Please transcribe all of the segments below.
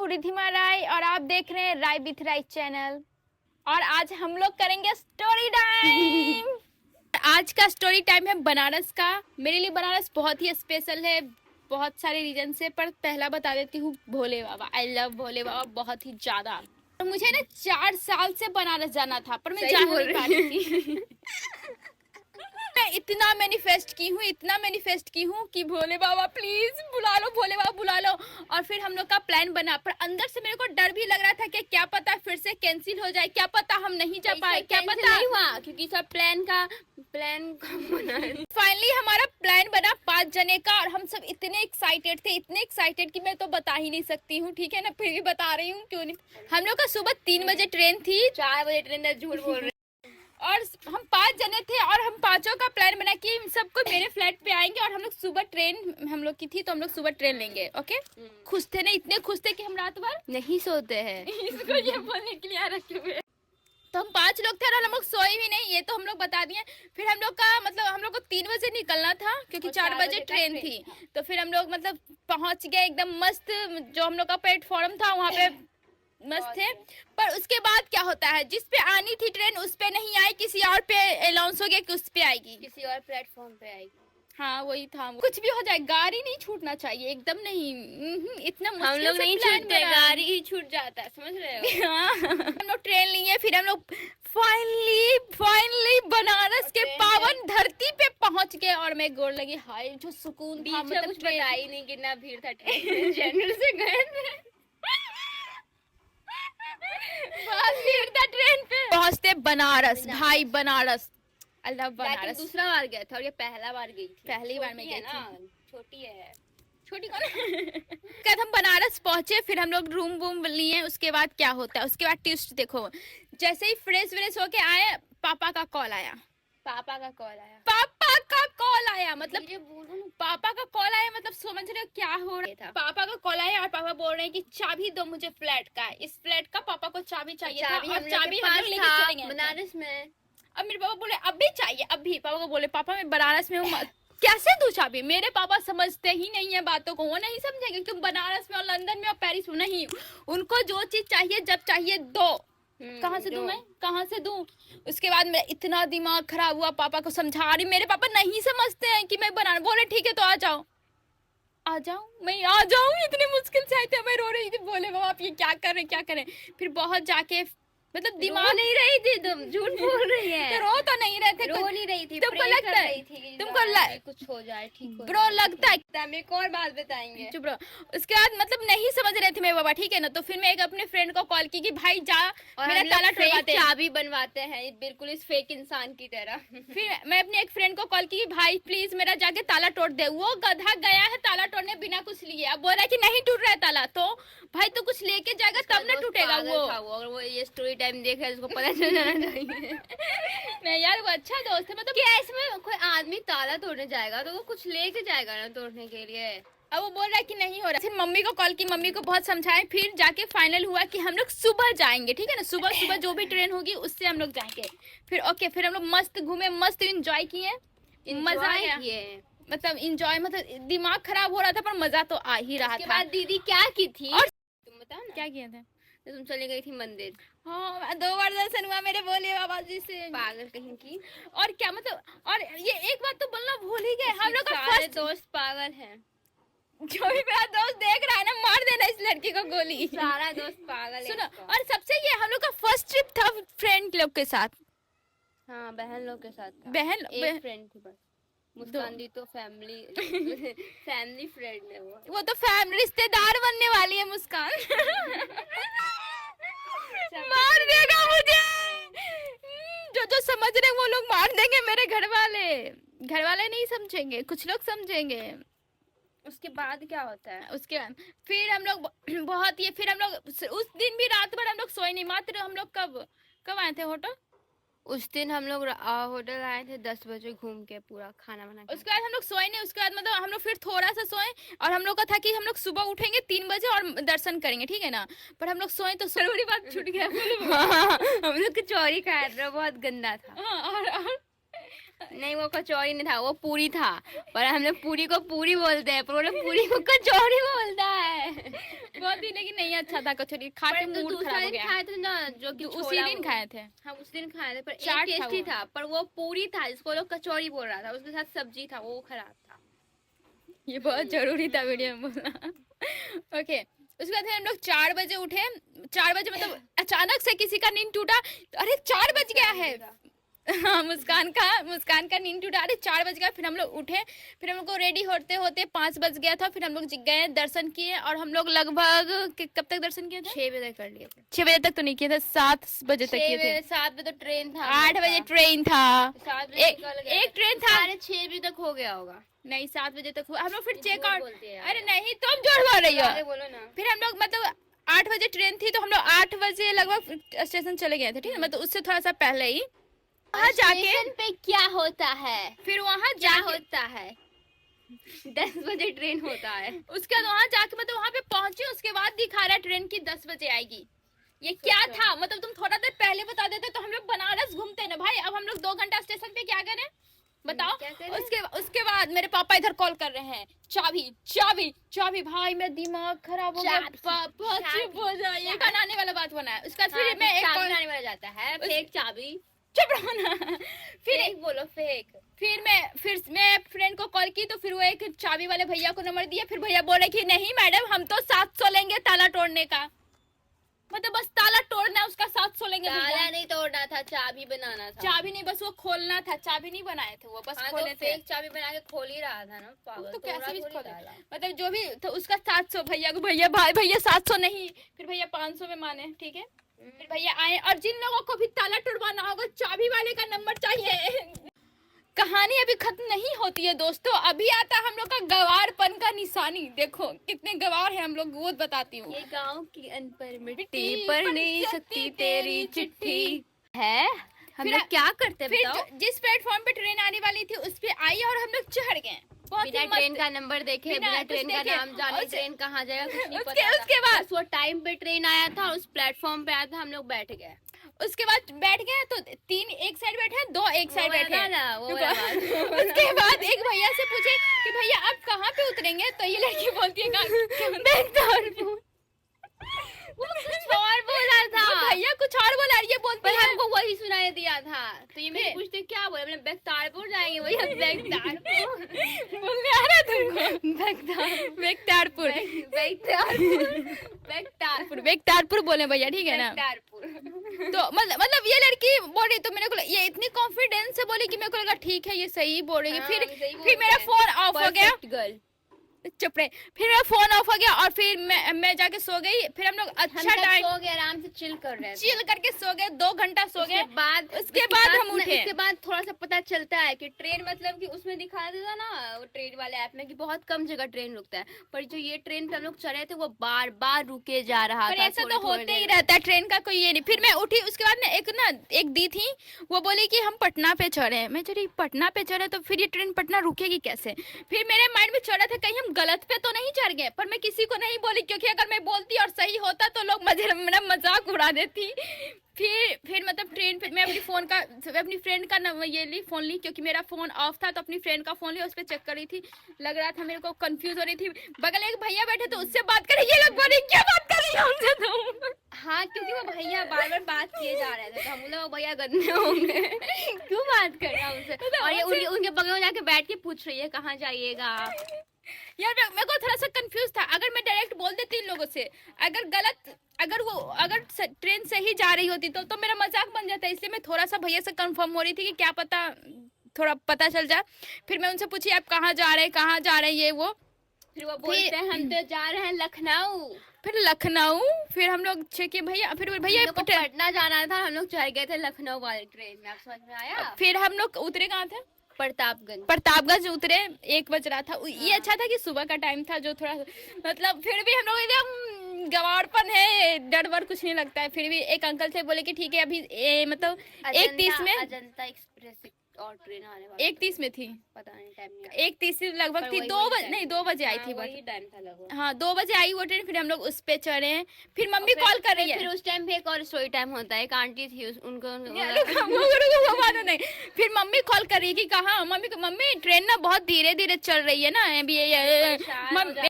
हूँ रिधिमा राय और आप देख रहे हैं राय विथ राय चैनल। और आज हम लोग करेंगे स्टोरी टाइम। आज का स्टोरी टाइम है बनारस का। मेरे लिए बनारस बहुत ही स्पेशल है, बहुत सारे रीजन से। पर पहला बता देती हूँ, भोले बाबा। आई लव भोले बाबा बहुत ही ज्यादा। तो मुझे ना 4 साल से बनारस जाना था, पर मैं जा नहीं पा रही थी। मैं इतना मैनिफेस्ट की हूँ कि भोले बाबा प्लीज बुला लो, भोले बाबा बुला लो। और फिर हम लोग का प्लान बना, पर अंदर से मेरे को डर भी लग रहा था कि क्या पता फिर से कैंसिल हो जाए, क्या पता हम नहीं जा पाए, क्या पता नहीं हुआ, क्योंकि सब प्लान बना। फाइनली हमारा प्लान बना 5 जने का, और हम सब इतने एक्साइटेड कि मैं तो बता ही नहीं सकती हूँ, ठीक है ना। फिर भी बता रही हूँ, क्यों नहीं। हम लोग का सुबह 3 बजे ट्रेन थी। 4 बजे ट्रेन, झूठ बोल रहे। और हम 5 जने थे और हम पांचों का प्लान बना कि सबको मेरे फ्लैट पे आएंगे, और हम लोग सुबह ट्रेन हम लोग की थी, तो हम लोग सुबह ट्रेन लेंगे। ओके, खुश थे ना, इतने खुश थे कि हम रात भर नहीं सोते हैं। इसको ये बोलने के लिए आ रखे हुए। तो हम 5 लोग थे और हम लोग सोए भी नहीं, ये तो हम लोग बता दिए। फिर हम लोग का मतलब हम लोग को 3 बजे निकलना था, क्योंकि 4 बजे ट्रेन थी। तो फिर हम लोग मतलब पहुंच गए एकदम मस्त। जो हम लोग का प्लेटफॉर्म था वहाँ पे मस्त थे। पर उसके बाद क्या होता है, जिस पे आनी थी ट्रेन उस पे नहीं आई, किसी और पे अनाउंस हो गया कि उस पे आएगी, किसी और प्लेटफॉर्म पे आएगी। हाँ वही था। कुछ भी हो जाए गाड़ी नहीं छूटना चाहिए, एकदम नहीं। इतना मुश्किल हम लोग से नहीं प्लान छूटते, बना। गाड़ी ही छूट जाता है, समझ रहे हो। हाँ। हम लोग ट्रेन लिए, फिर हम लोग फाइनली बनारस के पावन धरती पे पहुंच गए। और मैं गोर लगी, हाय जो सुकून था। मतलब कुछ पता ही नहीं कितना भीड़ था ट्रेन। जनरल से गए थे, बहुत भीड़ था ट्रेन पे। पहुंचते बनारस भाई, बनारस। अल्लाह बनारस। दूसरा बार गया था और ये पहला बार गई थी। पहली बार में गई थी। छोटी है। छोटी कौन है? कल हम बनारस पहुंचे, फिर हम लोग रूम वूम लिए। उसके बाद क्या होता है, उसके बाद ट्विस्ट देखो। जैसे ही फ्रेश होके आए, पापा का कॉल आया। मतलब पापा का कॉल आया, मतलब समझ रहे हो क्या हो रहा था। पापा का कॉल आया और पापा बोल रहे हैं कि चाबी दो मुझे फ्लैट का। इस फ्लैट का पापा को चाबी चाहिए था, और चाबी हम लोग लेके चले गए बनारस में। अब मेरे पापा बोले अभी चाहिए, अभी। पापा को बोले पापा मैं बनारस में हूँ, कैसे दूं चाबी। मेरे पापा समझते ही नहीं है बातों को, वो नहीं समझेंगे तुम बनारस में और लंदन में और पेरिस में नहीं। उनको जो चीज चाहिए जब चाहिए दो। कहाँ से दूं मैं, कहाँ से दूं। उसके बाद में इतना दिमाग खराब हुआ, पापा को समझा रही। मेरे पापा नहीं समझते हैं कि मैं बनारस। बोले ठीक है तो आ जाओ। मैं आ जाऊं, इतनी मुश्किल से आए थे। मैं रो रही थी, बोले बाबा आप ये क्या करें। फिर बहुत जाके मतलब दिमाग नहीं रही थी, तुम झूठ बोल रही है। तो रो तो नहीं रहे थे, रो नहीं रही थी। तुमको लगता है तुमको कुछ हो जाए, ठीक हो ब्रो लगता है। हम एक और बात बताएंगे, चुप रहो। उसके बाद मतलब नहीं समझ रहे थे मेरे बाबा, ठीक है ना। तो फिर मैं एक अपने फ्रेंड को कॉल की कि भाई जा मेरा ताला तोड़वा दे। चाबी बनवाते हैं बिल्कुल इस फेक इंसान की तरह। फिर मैं अपने एक फ्रेंड को कॉल की, भाई प्लीज मेरा जाके ताला तोड़ दे। वो गधा गया है ताला तोड़ने बिना कुछ लिए। अब बोल रहा है कि नहीं टूट रहा है ताला। तो भाई तो कुछ लेके जाएगा तब ना टूटेगा। वो अगर वो ये स्टोरी टाइम देख रहा है उसको पता चल जाना चाहिए। नहीं यार वो अच्छा दोस्त है। मतलब क्या इसमें कोई आदमी ताला तोड़ने जाएगा तो वो कुछ लेके जाएगा ना तोड़ने के लिए। अब वो बोल रहा है कि नहीं हो रहा। फिर मम्मी को कॉल की, मम्मी को बहुत समझाए। फिर जाके फाइनल हुआ कि हम लोग सुबह जाएंगे, ठीक है ना। सुबह जो भी ट्रेन होगी उससे हम लोग जाएंगे। फिर ओके, फिर हम लोग मस्त घूमे, मस्त इंजॉय किए, मजा आया। मतलब इंजॉय, मतलब दिमाग खराब हो रहा था पर मजा तो आ ही रहा था। बाद दीदी क्या की थी और तुम बताओ ना क्या किया था। तो तुम चली गई थी मंदिर। हाँ 2 बार दर्शन हुआ मेरे भोले बाबा जी से। पागल कहीं की। और क्या मतलब, और ये एक बात तो बोलना भूल ही गए, हम लोग का फर्स्ट दोस्त पागल है। जो भी मेरा दोस्त देख रहा है ना, मार देना इस लड़की को गोली। सारा दोस्त पागल है। सुनो, और सबसे ये हम लोग का फर्स्ट ट्रिप था फ्रेंड लोग के साथ। हाँ बहन लोग के साथ था। एक फ्रेंड थी बस। मुस्कान दी तो फैमिली फ्रेंड है वो तो रिश्तेदार बनने वाली है मुस्कान। मार देगा मुझे। जो समझ रहे वो लोग मार देंगे। मेरे घर वाले नहीं समझेंगे, कुछ लोग समझेंगे। उसके बाद क्या होता है, उसके बाद फिर हम लोग बहुत ये, फिर हम लोग उस दिन भी रात भर हम लोग सोए नहीं। मात्र हम लोग कब आए थे होटल। उस दिन हम लोग होटल आए थे 10 बजे, घूम के पूरा खाना बना के। उसके बाद हम लोग सोए नहीं। उसके बाद मतलब हम लोग फिर थोड़ा सा सोए, और हम लोग का था कि हम लोग सुबह उठेंगे 3 बजे और दर्शन करेंगे, ठीक है ना। पर हम लोग सोए तो जरूरी बात छूट गया। हम लोग कचौरी खाया था, बहुत गंदा था। और नहीं वो कचौरी नहीं था, वो पूरी था। पर हम लोग पूरी को पूरी बोलते हैं, पर वो लोग पूरी को कचौरी बोलता है। बहुत थी लेकिन नहीं अच्छा था कचौरी, खा के मूड दूसरा खराब हो दिन गया। खाए थे ना, जो कि उसी छोला दिन वो। खाए थे। हम उस दिन खाए थे, पर चाट एक था टेस्टी वो। था, पर वो पूरी था जिसको लोग कचौरी बोल रहा था, उसके साथ सब्जी था, वो खराब था। ये बहुत जरूरी था वीडियो में बोलना। ओके, उसके बाद फिर हम लोग 4 बजे उठे। 4 बजे मतलब अचानक से किसी का नींद टूटा, अरे 4 बज गया है। हाँ, मुस्कान का नींद टूटा, अरे 4 बज गया। फिर हम लोग उठे, फिर हम लोग को रेडी होते होते 5 बज गया था। फिर हम लोग गए, दर्शन किए, और हम लोग लगभग कब तक दर्शन किए थे? 6 बजे कर लिए थे। 6 बजे तक तो नहीं किए थे, 7 बजे तक किए थे। 7 बजे तो ट्रेन था, 8 बजे ट्रेन था, 7 बजे निकल गए, एक ट्रेन था। 6:30 बजे तक हो गया होगा। नहीं, 7 बजे तक हुआ। हम लोग फिर ये चेक झूठ आउट, बोलती है यार। अरे नहीं तुम झूठ बोल रही हो। आगे बोलो ना। फिर हम लोग मतलब 8 बजे ट्रेन थी, तो हम लोग 8 बजे लगभग स्टेशन चले गए थे, ठीक है, मतलब उससे थोड़ा सा पहले ही वहाँ जाके। स्टेशन पे क्या होता है? फिर वहाँ क्या जाके होता है? 10 बजे ट्रेन होता है। उसके बाद वहाँ जाके मतलब वहाँ पे पहुंचे, उसके बाद दिखा रहा है ट्रेन की 10 बजे आएगी। ये क्या था? मतलब तुम थोड़ा देर पहले बता देते तो हम लोग बनारस घूमते ना भाई। अब हम लोग 2 घंटा स्टेशन पे क्या करें बताओ। क्या करें? उसके बाद मेरे पापा इधर कॉल कर रहे हैं, चाबी चाबी चाबी। भाई मेरा दिमाग खराब हो गया। पापा चुप हो जाइए, बनाने वाला बात बना है। उसका फिर मैं एक चाबी कॉल, बनाने वाला जाता है, फेक चाबी। चुप रहो ना। फिर फेक बोलो, फेक। फिर मैं फ्रेंड को कॉल की, तो फिर वो एक चाबी वाले भैया को नंबर दिया। फिर भैया बोले कि नहीं मैडम, हम तो 700 लेंगे ताला तोड़ने का। मतलब बस ताला तोड़ना है, उसका 700 लेंगे भैया। ताला नहीं तोड़ना था, चाबी बनाना था। चाबी नहीं, बस वो खोलना था, चाबी नहीं बनाए थे वो, बस हाँ, खोले तो थे। फेक चाबी बना के खोल ही रहा था ना पागल। तो तोड़ा कैसे भी थोड़ी खोले, ताला। मतलब जो भी तो उसका 700। भैया को भैया भाई भैया 700 नहीं, फिर भैया 500 में माने, ठीक है। फिर भैया आए, और जिन लोगों को भी ताला तोड़वाना होगा चाबी वाले का नंबर चाहिए। कहानी अभी खत्म नहीं होती है दोस्तों, अभी आता है हम लोग का गवारपन का निशानी। देखो कितने गवार हैं हम लोग, वो बताती हूँ। ये गांव की अनपढ़ मिट्टी मिट्टी पढ़ नहीं सकती तेरी चिट्ठी है। हम फिर लोग क्या करते फिर बताओ? जिस प्लेटफॉर्म पे ट्रेन आने वाली थी उस पे आई, और हम लोग चढ़ गए। बहुत बिना ही ट्रेन मस्त। का नंबर देखे, बिना बिना कुछ ट्रेन का देखे, नाम जाने, उस- ट्रेन कहाँ जाएगा कुछ नहीं उसके- पता था। उसके बाद- बस वो टाइम पे ट्रेन आया था, उस प्लेटफॉर्म पे आया था, हम लोग बैठ गए। उसके बाद बैठ गए, तो 3 एक साइड बैठे, 2 एक साइड वो बैठे। वाला ना, वो रुको। वाला। उसके बाद एक भैया से पूछे कि भैया आप कहाँ पे उतरेंगे, तो ये लड़की बोलती है बेंगलुरु। वो कुछ और बोला था, वो भैया कुछ और बोला, ये बोलती पर है हमको वही सुनाई दिया था। तो ये मेरे फिर- पूछते क्या बोले, मैंने बेगतारपुर जाएंगे, वही बेगतारपुर। बोलने आ रहा है तुमको। बेगतारपुर बेगतारपुर बोले भैया, ठीक है ना। तो मतलब ये लड़की बोल रही, तो मेरे को ये इतनी कॉन्फिडेंस से बोली कि मेरे को लगा ठीक है ये सही बोल रही है। हाँ, फिर सही बोल फिर मेरा रहे हैं। फोन ऑफ हो गया। गर्ल। चुप रहे। फिर मेरा फोन ऑफ हो गया, और फिर मैं जाके सो गई। फिर हम लोग अच्छा टाइम सो गए, आराम से चिल कर रहे थे। चिल करके सो गए, 2 घंटा सो गए। उसके बाद हम उठे। इसके बाद थोड़ा सा पता चलता है कि ट्रेन, मतलब कि उसमें दिखा देता ना वो ट्रेन वाले ऐप में कि बहुत कम जगह ट्रेन रुकता है, पर जो ये ट्रेन पे हम लोग चढ़े थे वो बार बार रुके जा रहा पर था। ऐसा तो होते ही रहता है, ट्रेन का कोई ये नहीं। फिर मैं उठी, उसके बाद एक दी थी, वो बोली कि हम पटना पे चढ़े हैं। मैं चली पटना पे चढ़े, तो फिर ये ट्रेन पटना रुकेगी कैसे। फिर मेरे माइंड में चढ़ा था कहीं हम गलत पे तो नहीं चढ़ गए, पर मैं किसी को नहीं बोली, क्योंकि अगर मैं बोलती और सही होता तो लोग मेरा मजाक उड़ा देती। फिर मतलब ट्रेन पे मैं अपनी फ्रेंड का ये ली, फोन ली, क्योंकि मेरा फोन ऑफ था, तो अपनी फ्रेंड का फोन लिया, उस पर चेक कर रही थी। लग रहा था मेरे को कंफ्यूज हो रही थी। बगल में एक भैया बैठे, तो उससे बात कर रही, ये लोग बोले क्या बात कर रही है हमसे तुम। हाँ, क्योंकि वो भैया बार बार बात किए जा रहे थे, तो हम लोग भैया गंदे होंगे क्यों बात कर रहे हैं उनसे। और ये उनके बगल में जाके बैठ के पूछ रही है कहाँ जाइएगा। यार मेरे को थोड़ा सा कंफ्यूज था। अगर मैं डायरेक्ट बोल देती इन लोगों से, अगर ट्रेन सही जा रही होती तो मेरा मजाक बन जाता। इसलिए मैं थोड़ा सा भैया से कंफर्म हो रही थी कि क्या पता थोड़ा पता चल जाए। फिर मैं उनसे पूछी आप कहाँ जा रहे हैं ये वो। फिर वो बोलते हैं हम तो जा रहे हैं लखनऊ। फिर लखनऊ, फिर हम लोग किए भैया, फिर भैया हम लोग को पटना जाना था, हम लोग चढ़ गए थे लखनऊ वाली ट्रेन में। आप समझ में आया? फिर हम लोग उतरे कहाँ थे? प्रतापगंज उतरे। 1 बज रहा था। ये अच्छा था कि सुबह का टाइम था, जो थोड़ा मतलब फिर भी हम लोग एकदम गवारपन है, डर वर कुछ नहीं लगता है। फिर भी एक अंकल थे, बोले कि ठीक है अभी मतलब 1:30 में अजंता एक्सप्रेस और ट्रेन आने वाली 1:30 में थी, पता नहीं टाइम नहीं 1:30 लगभग पर थी। वही 2 वही बजे टाइम नहीं 2 बजे आई हाँ, थी बस। वही टाइम था लगभग। हाँ 2 बजे आई वो ट्रेन, फिर हम लोग उस पे चढ़े। फिर मम्मी कॉल कर रही है। फिर उस टाइम पे एक और स्टोरी टाइम होता है, एक आंटी थी उनको वो बात नहीं। फिर मम्मी कॉल कर रही है कि कहाँ, मम्मी ट्रेन ना बहुत धीरे धीरे चल रही है ना अभी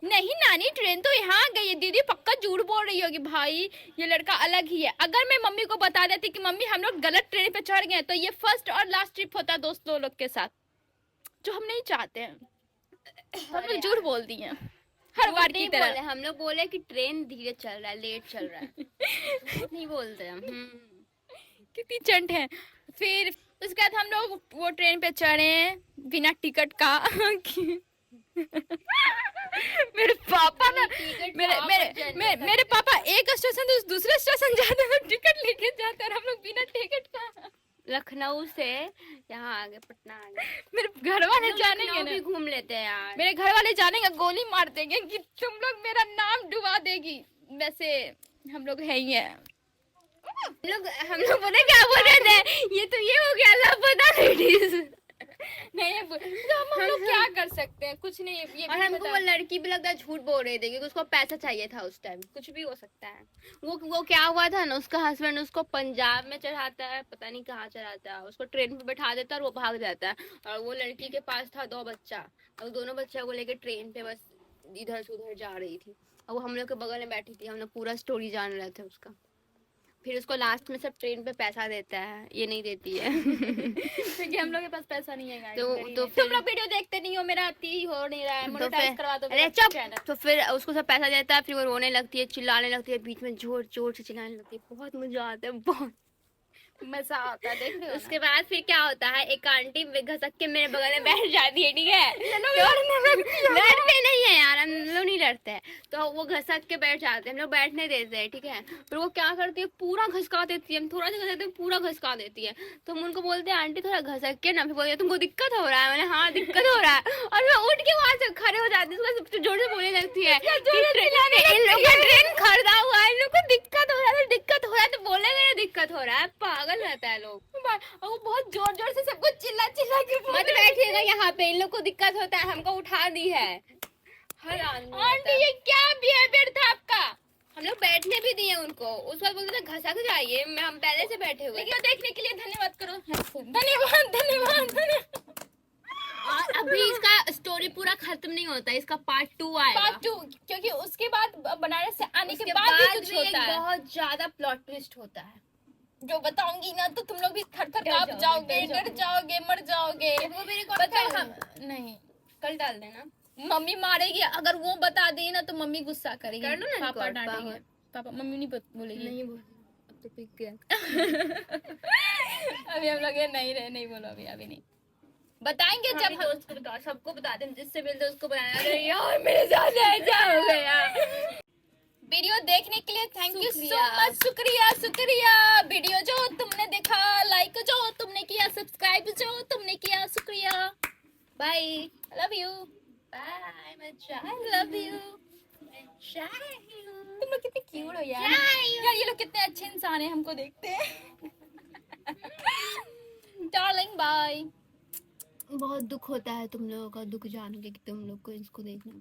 नहीं नानी ट्रेन तो यहाँ आ गई है। दीदी पक्का झूठ बोल रही होगी, भाई ये लड़का अलग ही है। अगर मैं मम्मी को बता देती कि मम्मी हम लोग गलत ट्रेन पे चढ़ गए, तो ये फर्स्ट और लास्ट ट्रिप होता दोस्तों लोग के साथ, जो हम नहीं चाहते हैं। हम लोग झूठ बोल दिए हर बार की तरह। हम लोग बोले कि ट्रेन धीरे चल रहा है, लेट चल रहा है। नहीं बोलते हम। कितनी चंट है। फिर उसके बाद हम लोग वो ट्रेन पे चढ़े बिना टिकट का। मेरे पापा ना मेरे पापा एक स्टेशन से दूसरे स्टेशन जाते हैं टिकट लेके जाते हैं, हम लोग बिना टिकट का। लखनऊ से यहाँ आ गए, पटना आ गए। मेरे घर वाले जानेंगे ना, भी घूम लेते हैं यार। मेरे घर वाले जानेंगे, गोली मार देंगे कि तुम लोग मेरा नाम डुबा देगी। वैसे हम लोग है ही है। हम लोग बोले क्या बोल रहे थे, ये तो ये हो गया लापता लेडीज। नहीं तो हम लोग क्या कर सकते हैं, कुछ नहीं। ये और हमको वो लड़की भी लगता है झूठ बोल रही थी क्योंकि उसको पैसा चाहिए था उस टाइम, कुछ भी हो सकता है। वो क्या हुआ था ना, उसका हस्बैंड उसको पंजाब में चढ़ाता है, पता नहीं कहाँ चढ़ाता है, उसको ट्रेन पे बैठा देता है और वो भाग जाता है। और वो लड़की के पास था 2 बच्चा, और दोनों बच्चा को लेकर ट्रेन पे बस इधर से उधर जा रही थी, और वो हम लोग के बगल में बैठी थी। हम लोग पूरा स्टोरी जान रहे थे उसका। फिर उसको लास्ट में सब ट्रेन पे पैसा देता है, ये नहीं देती है। क्योंकि हम लोग के पास पैसा नहीं है। तो तुम लोग वीडियो देखते नहीं हो, मेरा आती हो नहीं रहा है, मोनेटाइज करवा दो। अरे चुप। तो फिर उसको सब पैसा देता है, फिर वो रोने लगती है, चिल्लाने लगती है, बीच में जोर जोर से चिल्लाने लगती है। बहुत मजा आता है, बहुत मजा आता है, देख रहे हो। उसके बाद फिर क्या होता है, एक आंटी घसक के मेरे बगल में बैठ जाती है, ठीक है। लड़ते नहीं है यार, हम लोग नहीं लड़ते हैं। तो वो घसक के बैठ जाते हैं, हम लोग बैठने देते हैं, ठीक है। फिर वो क्या करती है, पूरा घसका देती है। हम थोड़ा सा घसकते हैं, पूरा घसका देती है। तो हम उनको बोलते हैं आंटी थोड़ा घसक के ना। फिर बोलते हैं तुमको दिक्कत हो रहा है। मैंने हाँ दिक्कत हो रहा है। और मैं उठ के वहां से खड़े हो जाती हूँ, सबसे जोर से बोलने लगती है इन लोग का ट्रेन खरीदा हुआ है, इन लोग को दिक्कत हो रहा है। दिक्कत हो रहा है तो बोलेगा दिक्कत हो रहा है, पागल रहता है लोग। वो बहुत जोर जोर से सबको चिल्ला चिल्ला के मत बैठिएगा यहाँ पे, इन लोग को दिक्कत होता है, हमको उठा दी है हर आदमी। आंटी ये क्या बिहेवियर था आपका। हम लोग बैठने भी दिए उनको, उस वक्त बोलते थे घसक जाइए, हम पहले से बैठे हुए। लेकिन देखने के लिए धन्यवाद करो। धन्यवाद धन्यवाद। और अभी इसका स्टोरी पूरा खत्म नहीं होता, इसका पार्ट 2 आएगा। पार्ट 2, क्योंकि उसके बाद बनारस से आने के बाद भी कुछ होता है। बहुत ज्यादा प्लॉट ट्विस्ट होता है, जो बताऊंगी ना तो तुम लोग भी थर थर कांप जाओगे, डर जाओगे, मर जाओगे। वो मेरे को नहीं कल डाल देना, मम्मी मारेगी अगर वो बता दी ना, तो मम्मी गुस्सा करेगी। कर लो ना, पापा डांटेंगे। पापा मम्मी नहीं बोलेगी। नहीं बोल, अब तो पिक गया। अभी हम लोग ये नहीं बोलो, अभी नहीं बताएंगे। जब हम दोस्त को बता, सबको बता दें, जिससे मिलते उसको बताना। अरे यार मेरे साथ ऐसा हो गया। वीडियो देखने के लिए थैंक यू सो मच, शुक्रिया। वीडियो जो तुमने देखा, लाइक जो तुमने किया, सब्सक्राइब जो तुमने किया, शुक्रिया। Bye, love you. Bye, I love you. तुम लोग कितने क्यूट हो यार। ये लोग कितने अच्छे इंसान हैं, हमको देखते हैं। Darling bye. बहुत दुख होता है तुम लोगों का, दुख जान के कि तुम लोग को इसको देखना।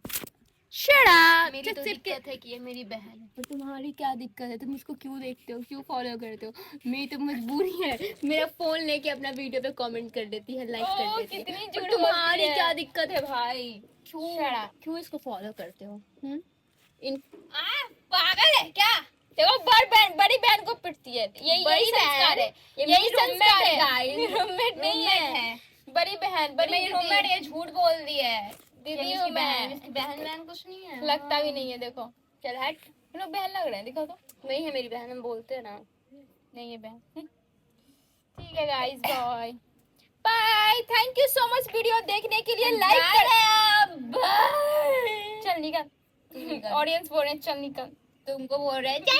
Shut up! मेरी तो दिक्कत है कि ये मेरी बहन है, पर तुम्हारी क्या दिक्कत है, तुम इसको क्यों देखते हो, क्यों फॉलो करते हो। मेरी तो मजबूरी है, मेरा फोन लेके अपना वीडियो पे कमेंट कर देती है, लाइक कर देती कितनी है। झूठ तुम्हारी बोलती है। क्या दिक्कत है भाई, Shut up. क्यों इसको फॉलो करते हो। इन पागल है क्या। देखो बड़ी बहन को पिटती है, यही संस्कार है, यही संस्कार है। रूममेट नहीं है, बड़ी बहन, बड़ी रूममेट। ये झूठ बोल दी है, दीदी हूँ मैं। बहन कुछ नहीं है, लगता भी नहीं है। देखो चल हट, हम लोग बहन लग रहे हैं, दिखो तो। नहीं है मेरी बहन, हम बोलते हैं ना। नहीं है बहन। ठीक है guys, bye bye. Thank you so much video देखने के लिए। लाइक कर। चल निकल, ऑडियंस बोल रहे हैं चल निकल। तुमको बोल रहे हैं चल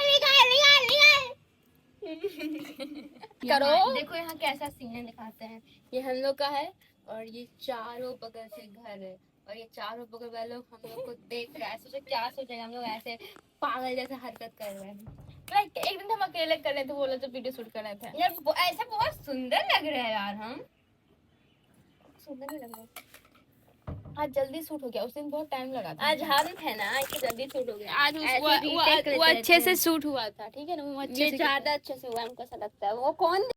करो। देखो यहाँ कैसा सीन दिखाते हैं, ये हम लोग का है और ये चारों बगल से घर है, और ये चारों बगल वाले लोग हम लोग को देख रहे हैं। सोचो क्या सोचेंगे, हम लोग ऐसे पागल जैसे हरकत कर रहे हैं। एक दिन हम अकेले कर रहे थे, बोला जब वीडियो शूट कर रहे थे यार ऐसा बहुत सुंदर लग रहा है यार। हम सुंदर नहीं लग रहा। आज जल्दी सूट हो गया, उस दिन बहुत टाइम लगा था। आज हम थे ना, इसलिए जल्दी सूट हो गया। आज ऐसे वो retake लेते अच्छे से रहते हैं। सूट हुआ था, ठीक है ना, वो अच्छे ये से ज्यादा अच्छे से हुआ, हमको ऐसा लगता है। वो कौन